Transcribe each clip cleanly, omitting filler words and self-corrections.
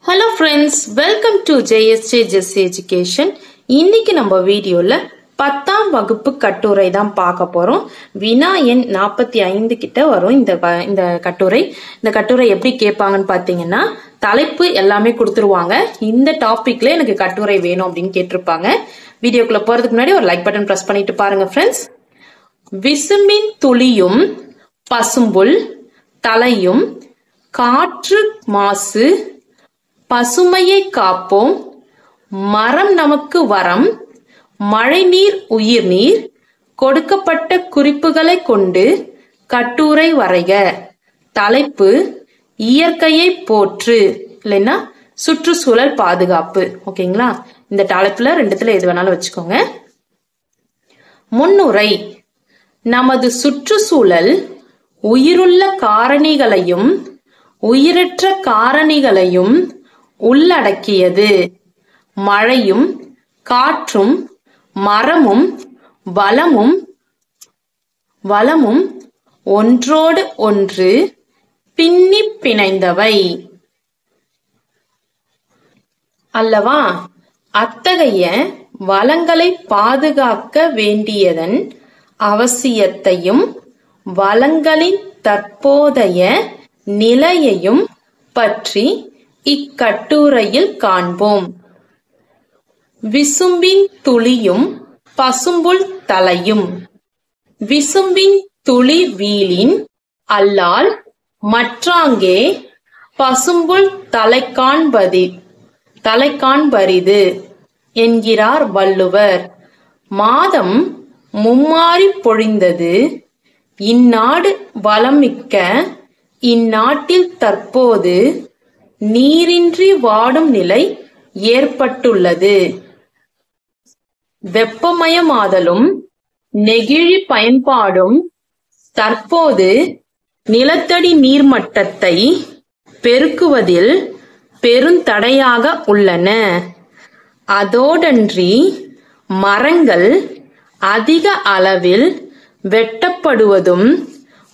Hello friends, welcome to JSJ Jesse Education. இன்னைக்கு நம்ம வீடியோல 10ஆம் வகுப்பு கட்டுரை தான் பார்க்க போறோம். வினா எண் 45 கிட்ட வரும் இந்த கட்டுரை. இந்த கட்டுரை எப்படி கேட்பாங்கன்னு பாத்தீங்கன்னா, தலைப்பு எல்லாமே கொடுத்துருவாங்க. இந்த டாபிக்ல எனக்கு கட்டுரை வேணும் அப்படின்னு கேட்டிருப்பாங்க. வீடியோக்குள்ள போறதுக்கு முன்னாடி ஒரு லைக் பட்டன் பிரஸ் பண்ணிட்டு பாருங்க ஃப்ரெண்ட்ஸ். விசும்பின் துளியும் பசும்புல் தலையும் காற்று மாசு பசுமையை காப்போம் மரம் நமக்கு வரம் மழைநீர் உயிர்நீர் கொடுக்கப்பட்ட குறிப்புகளை கொண்டு கட்டுரை வரைக. தலைப்பு இயற்கையை போற்று இல்லைன்னா சுற்றுச்சூழல் பாதுகாப்பு. ஓகேங்களா? இந்த தலைப்புல ரெண்டுத்துல எது வேணாலும் வச்சுக்கோங்க. முன்னுரை. நமது சுற்றுச்சூழல் உயிருள்ள காரணிகளையும் உயிரற்ற காரணிகளையும் உள்ளடக்கியது. மழையும் காற்றும் மரமும் வளமும் ஒன்றோடு ஒன்று பின்னி பிணைந்தவை அல்லவா? அத்தகைய வளங்களை பாதுகாக்க வேண்டியதன் அவசியத்தையும் வளங்களின் தற்போதைய நிலையையும் பற்றி இக்கட்டுரையில் காண்போம். விசும்பின் துளியும் பசும்புல் தலையும். விசும்பின் துளி வீழின் அல்லால் மற்றாங்கே பசும்புல் தலைக்காண்பரிது என்கிறார் வள்ளுவர். மாதம் மும்மாறி பொழிந்தது இந்நாடு வளமிக்க இந்நாட்டில் தற்போது நீரின்றி வாடும் நிலை ஏற்பட்டுள்ளது. வெப்பமயமாதலும் நெகிழி பயன்பாடும் தற்போது நிலத்தடி நீர்மட்டத்தை பெருக்குவதில் பெருந்தடையாக உள்ளன. அதோடன்றி மரங்கள் அதிக அளவில் வெட்டப்படுவதும்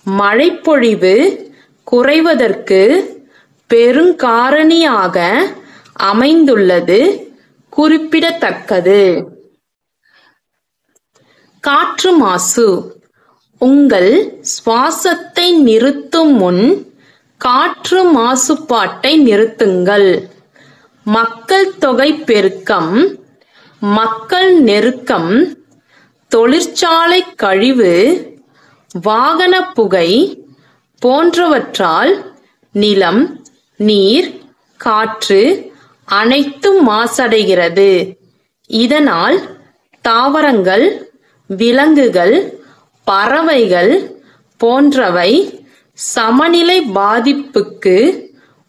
மழைப்பொழிவு குறைவதற்கு பெருங்காரணியாக அமைந்துள்ளது குறிப்பிடத்தக்கது. காற்று மாசு. உங்கள் சுவாசத்தை நிறுத்தும் முன் காற்று மாசுபாட்டை நிறுத்துங்கள். மக்கள் தொகை பெருக்கம், மக்கள் நெருக்கம், தொழிற்சாலை கழிவு, வாகன புகை போன்றவற்றால் நிலம், நீர், காற்று அனைத்தும் மாசடைகிறது. இதனால் தாவரங்கள், விலங்குகள், பறவைகள் போன்றவை சமநிலை பாதிப்புக்கு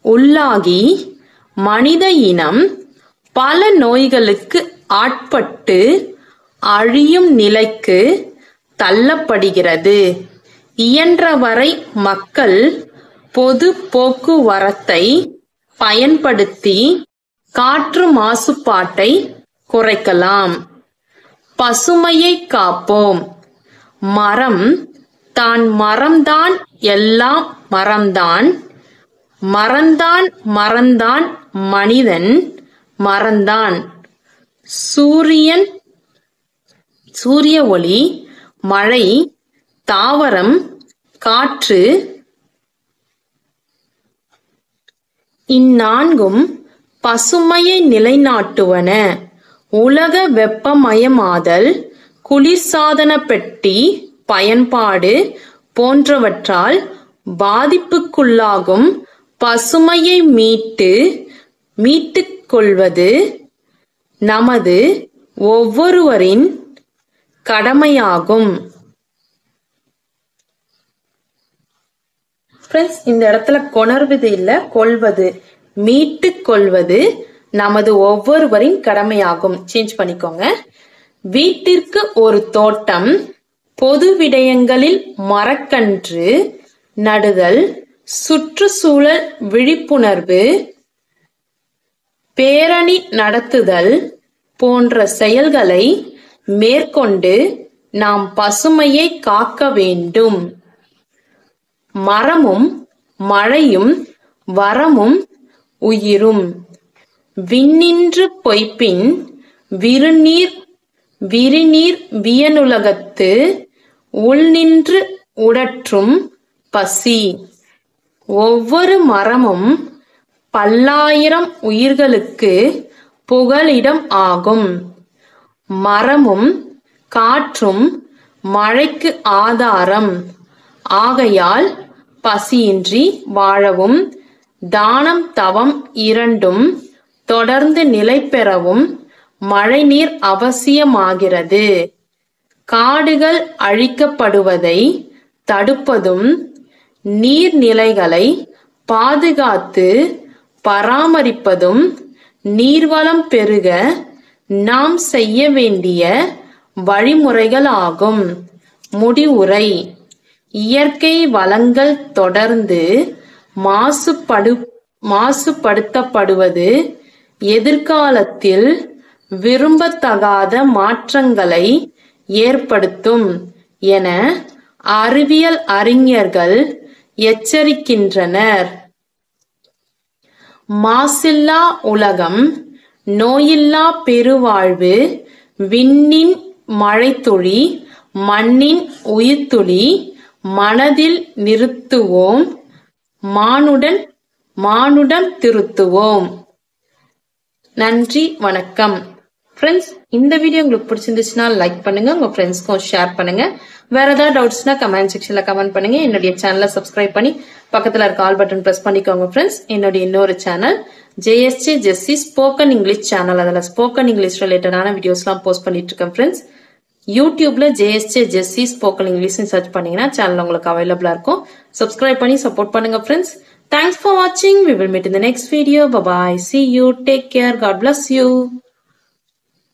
உள்ளாகி மனித இனம் பல நோய்களுக்கு ஆட்பட்டு அழியும் நிலைக்கு தள்ளப்படுகிறது. இயன்றவரை மக்கள் பொது போக்குவரத்தை பயன்படுத்தி காற்று மாசுபாட்டை குறைக்கலாம். பசுமையை காப்போம். மரம்தான் எல்லாம் மரம்தான் மனிதன் மரம்தான். சூரிய ஒளி, மழை, தாவரம், காற்று இந்நான்கும் பசுமையை நிலைநாட்டுவன. உலக வெப்பமயமாதல், குளிர்சாதன பெட்டி பயன்பாடு போன்றவற்றால் பாதிப்புக்குள்ளாகும் பசுமையை மீட்டுக் கொள்வது நமது ஒவ்வொருவரின் கடமையாகும். இந்த இடத்துல கொணர்வது இல்ல, கொள்வது, மீட்டுக் கொள்வது நமது ஒவ்வொருவரின் கடமையாகும். சேஞ்ச் பண்ணிக்கோங்க. வீட்டிற்கு ஒரு தோட்டம், பொது விடயங்களில் மரக்கன்று நடுதல், சுற்றுச்சூழல் விழிப்புணர்வு பேரணி நடத்துதல் போன்ற செயல்களை மேற்கொண்டு நாம் பசுமையை காக்க வேண்டும். மரமும் மழையும் வரமும் உயிரும் விண்ணின்று பொய்ப்பின் விரிநீர் வியனுலகத்து உள்நின்று உடற்றும் பசி. ஒவ்வொரு மரமும் பல்லாயிரம் உயிர்களுக்கு புகலிடம் ஆகும். மரமும் காற்றும் மழைக்கு ஆதாரம். ஆகையால் பசியின்றி வாழவும் தானம் தவம் இரண்டும் தொடர்ந்து நிலை பெறவும் மழைநீர் அவசியமாகிறது. காடுகள் அழிக்கப்படுவதை தடுப்பதும் நீர்நிலைகளை பாதுகாத்து பராமரிப்பதும் நீர்வளம் பெருக நாம் செய்ய வேண்டிய வழிமுறைகளாகும். முடிவுரை. இயற்கை வளங்கள் தொடர்ந்து மாசுபடுத்தப்படுவது எதிர்காலத்தில் விரும்பத்தகாத மாற்றங்களை ஏற்படுத்தும் என அறிவியல் அறிஞர்கள் எச்சரிக்கின்றனர். மாசில்லா உலகம், நோயில்லா பெருவாழ்வு, விண்ணின் மழைத்துளி, மண்ணின் உயிர்த்துளி மனதில் நிறுத்துவோம், மானுடம் திருத்துவோம். நன்றி, வணக்கம். ஃப்ரெண்ட்ஸ், இந்த வீடியோ உங்களுக்கு பிடிச்சிருந்துச்சுன்னா லைக் பண்ணுங்க, உங்க ஃப்ரெண்ட்ஸ்க்கும் ஷேர் பண்ணுங்க. வேற ஏதாவது டவுட்ஸ்னா கமெண்ட் செக்ஷன்ல கமெண்ட் பண்ணுங்க. என்னுடைய சேனலை சப்ஸ்கிரைப் பண்ணி பக்கத்துல இருக்க ஆல் பட்டன் பிரஸ் பண்ணிக்கோங்க. ஃப்ரெண்ட்ஸ், என்னுடைய இன்னொரு சேனல் ஜேஎஸ்ஜே ஜெஸ்ஸி ஸ்போக்கன் இங்கிலீஷ் சேனல். அதில் ஸ்போக்கன் இங்கிலீஷ் ரிலேட்டடான வீடியோஸ்லாம் போஸ்ட் பண்ணிட்டு இருக்கேன். ஃப்ரெண்ட்ஸ், யூடியூப்ல ஜேஎஸ்ஜே ஜெஸ்ஸி ஸ்போக்கன் இங்கிலீஷ் சர்ச் பண்ணீங்கன்னா சேனல் உங்களுக்கு அவைலபிளா இருக்கும். சப்ஸ்கிரைப் பண்ணி சப்போர்ட் பண்ணுங்க. Friends, thanks for watching. We will meet in the next video. Bye bye. See you. Take care. God bless you.